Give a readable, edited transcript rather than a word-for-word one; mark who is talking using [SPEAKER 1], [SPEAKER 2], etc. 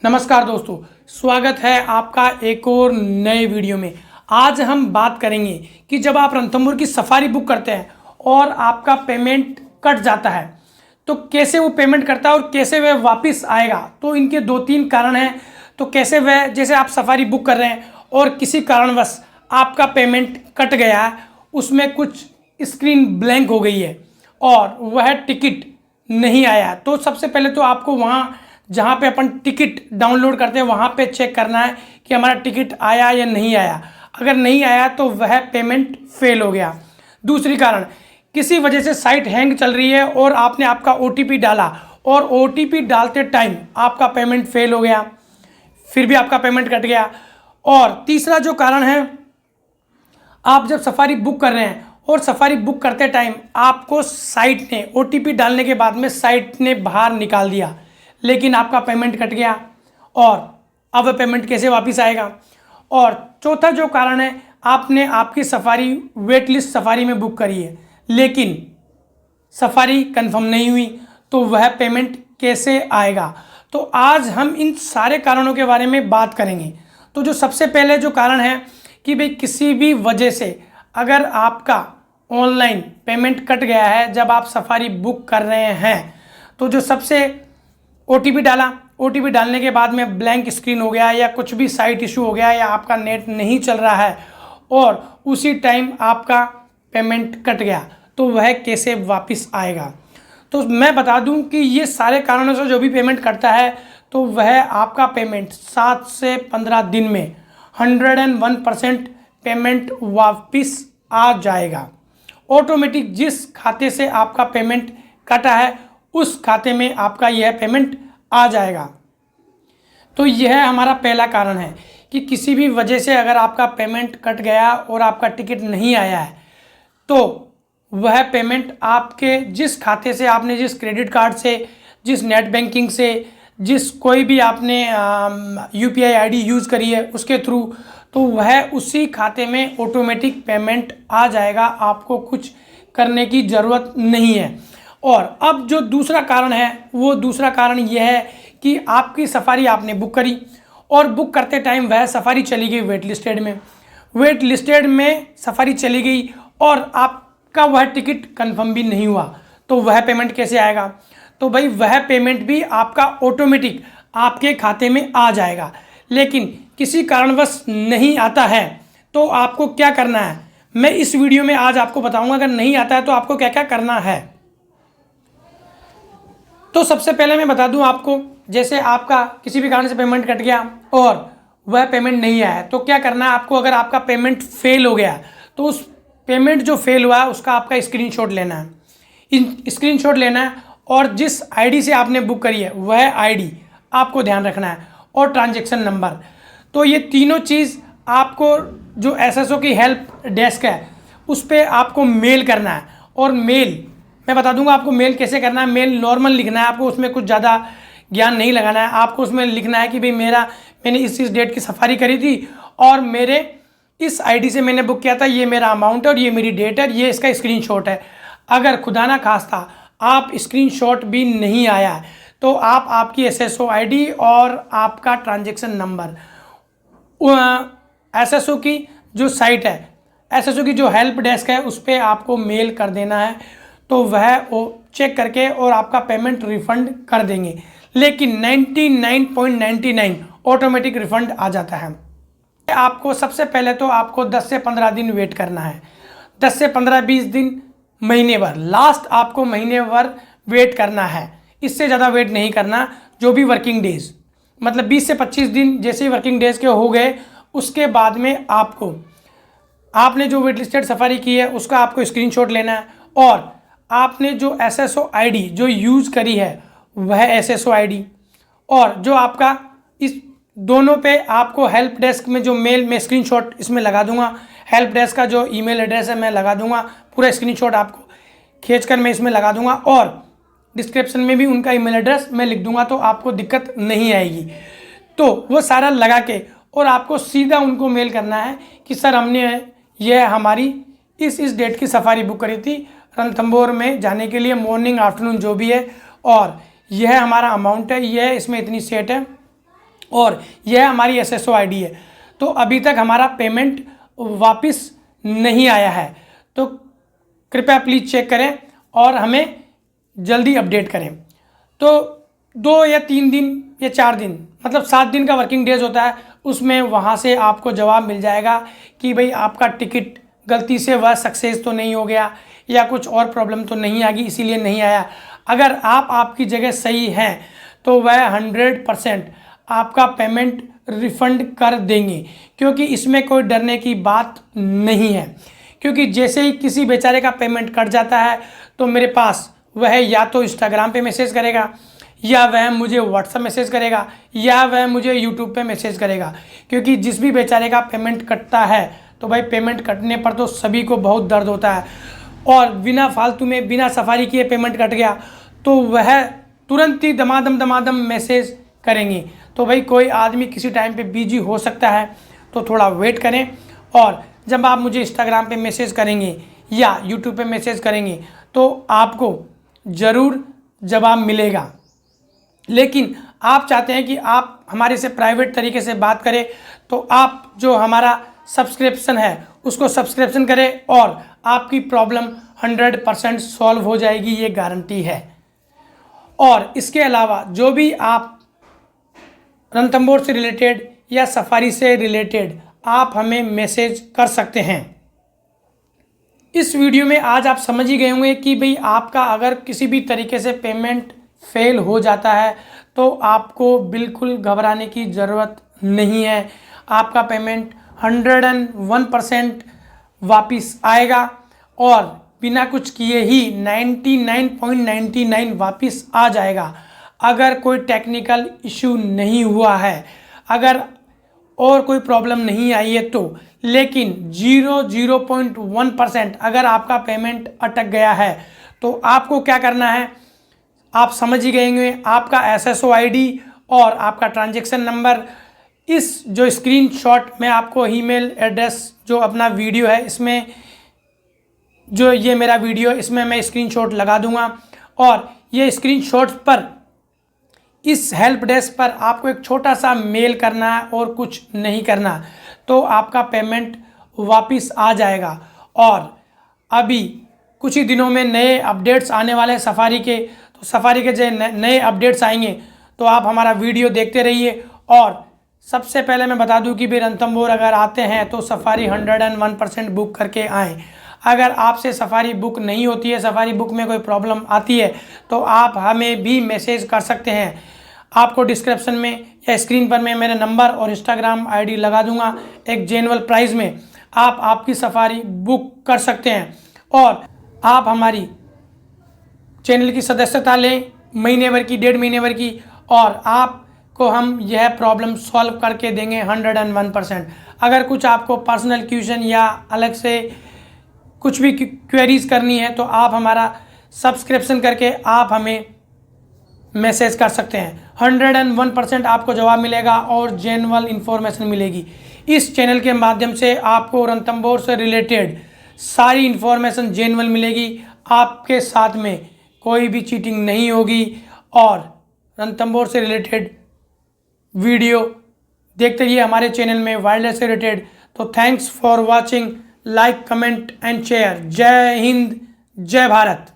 [SPEAKER 1] नमस्कार दोस्तों, स्वागत है आपका एक और नए वीडियो में। आज हम बात करेंगे कि जब आप रणथंभौर की सफारी बुक करते हैं और आपका पेमेंट कट जाता है तो कैसे वो पेमेंट करता है और कैसे वह वापस आएगा। तो इनके दो तीन कारण हैं। तो कैसे वह, जैसे आप सफारी बुक कर रहे हैं और किसी कारणवश आपका पेमेंट कट गया है, उसमें कुछ स्क्रीन ब्लैंक हो गई है और वह टिकट नहीं आया, तो सबसे पहले तो आपको वहाँ जहाँ पे अपन टिकट डाउनलोड करते हैं वहाँ पे चेक करना है कि हमारा टिकट आया या नहीं आया। अगर नहीं आया तो वह पेमेंट फेल हो गया। दूसरी कारण, किसी वजह से साइट हैंग चल रही है और आपने आपका OTP डाला और OTP डालते टाइम आपका पेमेंट फेल हो गया, फिर भी आपका पेमेंट कट गया। और तीसरा जो कारण है, आप जब सफारी बुक कर रहे हैं और सफारी बुक करते टाइम आपको साइट ने OTP डालने के बाद में साइट ने बाहर निकाल दिया, लेकिन आपका पेमेंट कट गया और अब पेमेंट कैसे वापस आएगा। और चौथा जो कारण है, आपने आपकी सफारी वेट लिस्ट सफारी में बुक करी है लेकिन सफारी कंफर्म नहीं हुई, तो वह पेमेंट कैसे आएगा। तो आज हम इन सारे कारणों के बारे में बात करेंगे। तो जो सबसे पहले जो कारण है कि भाई किसी भी वजह से अगर आपका ऑनलाइन पेमेंट कट गया है जब आप सफारी बुक कर रहे हैं, तो जो सबसे OTP डाला, OTP डालने के बाद में ब्लैंक स्क्रीन हो गया या कुछ भी साइट इशू हो गया या आपका नेट नहीं चल रहा है और उसी टाइम आपका पेमेंट कट गया, तो वह कैसे वापस आएगा। तो मैं बता दूं कि ये सारे कारणों से जो भी पेमेंट कटता है तो वह आपका पेमेंट 7 से 15 दिन में 101% पेमेंट वापस आ जाएगा। ऑटोमेटिक जिस खाते से आपका पेमेंट कटा है उस खाते में आपका यह पेमेंट आ जाएगा। तो यह हमारा पहला कारण है कि किसी भी वजह से अगर आपका पेमेंट कट गया और आपका टिकट नहीं आया है तो वह पेमेंट आपके जिस खाते से आपने, जिस क्रेडिट कार्ड से, जिस नेट बैंकिंग से, जिस कोई भी आपने UPI ID यूज़ करी है उसके थ्रू, तो वह उसी खाते में ऑटोमेटिक पेमेंट आ जाएगा। आपको कुछ करने की ज़रूरत नहीं है। और अब जो दूसरा कारण है, वो दूसरा कारण यह है कि आपकी सफारी आपने बुक करी और बुक करते टाइम वह सफारी चली गई वेट लिस्टेड में सफारी चली गई और आपका वह टिकट कंफर्म भी नहीं हुआ, तो वह पेमेंट कैसे आएगा। तो भाई वह पेमेंट भी आपका ऑटोमेटिक आपके खाते में आ जाएगा, लेकिन किसी कारणवश नहीं आता है तो आपको क्या करना है, मैं इस वीडियो में आज आपको बताऊंगा। अगर नहीं आता है तो आपको क्या क्या करना है। तो सबसे पहले मैं बता दूं आपको, जैसे आपका किसी भी कारण से पेमेंट कट गया और वह पेमेंट नहीं आया तो क्या करना है आपको। अगर आपका पेमेंट फेल हो गया तो उस पेमेंट जो फेल हुआ है उसका आपका स्क्रीनशॉट लेना है। स्क्रीनशॉट लेना है और जिस ID से आपने बुक करी है वह ID आपको ध्यान रखना है और ट्रांजैक्शन नंबर। तो ये तीनों चीज़ आपको जो SSO की हेल्प डेस्क है उस पर आपको मेल करना है। और मेल मैं बता दूंगा आपको मेल कैसे करना है। मेल नॉर्मल लिखना है, आपको उसमें कुछ ज़्यादा ज्ञान नहीं लगाना है। आपको उसमें लिखना है कि भाई मैंने इस डेट की सफारी करी थी और मेरे इस ID से मैंने बुक किया था, ये मेरा अमाउंट है और ये मेरी डेट है, ये इसका स्क्रीनशॉट है। अगर खुदा ना खास्ता आप स्क्रीनशॉट भी नहीं आया है तो आप आपकी SSO ID और आपका ट्रांजैक्शन नंबर SSO की जो साइट है, SSO की जो हेल्प डेस्क है उस पर आपको मेल कर देना है, तो वह चेक करके और आपका पेमेंट रिफंड कर देंगे। लेकिन 99.99 ऑटोमेटिक रिफंड आ जाता है। आपको सबसे पहले तो आपको 10 से 15 दिन वेट करना है, 10 से 15-20 दिन, महीने भर, लास्ट आपको महीने भर वेट करना है। इससे ज़्यादा वेट नहीं करना। जो भी वर्किंग डेज, मतलब 20 से 25 दिन जैसे ही वर्किंग डेज के हो गए उसके बाद में आपने जो वेट लिस्टेड सफारी की है उसका आपको स्क्रीनशॉट लेना है और आपने जो SSO ID जो यूज़ करी है वह SSO ID और जो आपका, इस दोनों पे आपको हेल्प डेस्क में जो मेल में स्क्रीनशॉट इसमें लगा दूंगा, हेल्प डेस्क का जो ईमेल एड्रेस है मैं लगा दूंगा, पूरा स्क्रीनशॉट आपको खींचकर मैं इसमें लगा दूंगा और डिस्क्रिप्शन में भी उनका ईमेल एड्रेस मैं लिख दूंगा, तो आपको दिक्कत नहीं आएगी। तो वो सारा लगा के और आपको सीधा उनको मेल करना है कि सर हमने यह हमारी इस डेट की सफारी बुक करी थी रणथंभौर में जाने के लिए, मॉर्निंग आफ्टरनून जो भी है, और यह हमारा अमाउंट है, यह इसमें इतनी सेट है और यह हमारी SSO ID है। तो अभी तक हमारा पेमेंट वापस नहीं आया है, तो कृपया प्लीज़ चेक करें और हमें जल्दी अपडेट करें। तो 2 या 3 दिन या 4 दिन मतलब 7 दिन का वर्किंग डेज होता है, उसमें वहाँ से आपको जवाब मिल जाएगा कि भाई आपका टिकट गलती से वह सक्सेस तो नहीं हो गया या कुछ और प्रॉब्लम तो नहीं आ गई इसीलिए नहीं आया। अगर आपकी जगह सही हैं तो वह 100% आपका पेमेंट रिफंड कर देंगे, क्योंकि इसमें कोई डरने की बात नहीं है। क्योंकि जैसे ही किसी बेचारे का पेमेंट कट जाता है तो मेरे पास वह या तो इंस्टाग्राम पे मैसेज करेगा, या वह मुझे व्हाट्सएप मैसेज करेगा, या वह मुझे यूट्यूब पे मैसेज करेगा। क्योंकि जिस भी बेचारे का पेमेंट कटता है तो भाई पेमेंट कटने पर तो सभी को बहुत दर्द होता है, और बिना फालतू में बिना सफारी किए पेमेंट कट गया तो वह तुरंत ही दमादम मैसेज करेंगे। तो भाई कोई आदमी किसी टाइम पे बिजी हो सकता है, तो थोड़ा वेट करें। और जब आप मुझे इंस्टाग्राम पे मैसेज करेंगे या यूट्यूब पे मैसेज करेंगे तो आपको ज़रूर जवाब मिलेगा। लेकिन आप चाहते हैं कि आप हमारे से प्राइवेट तरीके से बात करें, तो आप जो हमारा सब्सक्रिप्शन है उसको सब्सक्रिप्शन करें और आपकी प्रॉब्लम 100% सॉल्व हो जाएगी, ये गारंटी है। और इसके अलावा जो भी आप रणथंभौर से रिलेटेड या सफारी से रिलेटेड आप हमें मैसेज कर सकते हैं। इस वीडियो में आज आप समझ ही गए होंगे कि भाई आपका अगर किसी भी तरीके से पेमेंट फेल हो जाता है तो आपको बिल्कुल घबराने की ज़रूरत नहीं है। आपका पेमेंट 101% वापस आएगा और बिना कुछ किए ही 99.99 वापस आ जाएगा। अगर कोई टेक्निकल इशू नहीं हुआ है, अगर और कोई प्रॉब्लम नहीं आई है तो, लेकिन 0.1% अगर आपका पेमेंट अटक गया है तो आपको क्या करना है आप समझ ही गए होंगे। आपका SSO ID और आपका ट्रांजैक्शन नंबर, इस जो स्क्रीनशॉट मैं आपको ईमेल एड्रेस जो अपना वीडियो है इसमें, जो ये मेरा वीडियो इसमें मैं स्क्रीनशॉट लगा दूंगा, और ये स्क्रीनशॉट पर इस हेल्प डेस्क पर आपको एक छोटा सा मेल करना है और कुछ नहीं करना, तो आपका पेमेंट वापस आ जाएगा। और अभी कुछ ही दिनों में नए अपडेट्स आने वाले हैं सफारी के, तो सफारी के जो नए अपडेट्स आएंगे तो आप हमारा वीडियो देखते रहिए। और सबसे पहले मैं बता दूं कि भाई रणथंभौर अगर आते हैं तो सफारी 101% बुक करके आएँ। अगर आपसे सफारी बुक नहीं होती है, सफारी बुक में कोई प्रॉब्लम आती है, तो आप हमें भी मैसेज कर सकते हैं। आपको डिस्क्रिप्शन में या स्क्रीन पर मैं मेरे नंबर और इंस्टाग्राम ID लगा दूंगा। एक जेन्युइन प्राइस में आप आपकी सफारी बुक कर सकते हैं और आप हमारी चैनल की सदस्यता लें, महीने भर की, 1.5 महीने भर की, और आपको हम यह प्रॉब्लम सॉल्व करके देंगे 101%। अगर कुछ आपको पर्सनल क्वेश्चन या अलग से कुछ भी क्वेरीज करनी है तो आप हमारा सब्सक्रिप्शन करके आप हमें मैसेज कर सकते हैं। 101% आपको जवाब मिलेगा और जेन्युइन इन्फॉर्मेशन मिलेगी। इस चैनल के माध्यम से आपको रणथंभौर से रिलेटेड सारी इन्फॉर्मेशन जेन्युइन मिलेगी, आपके साथ में कोई भी चीटिंग नहीं होगी, और रणथंभौर से रिलेटेड वीडियो देखते रहिए हमारे चैनल में वाइल्ड लाइफ से रिलेटेड। तो thanks for watching, like, comment and share. जय हिंद, जय भारत।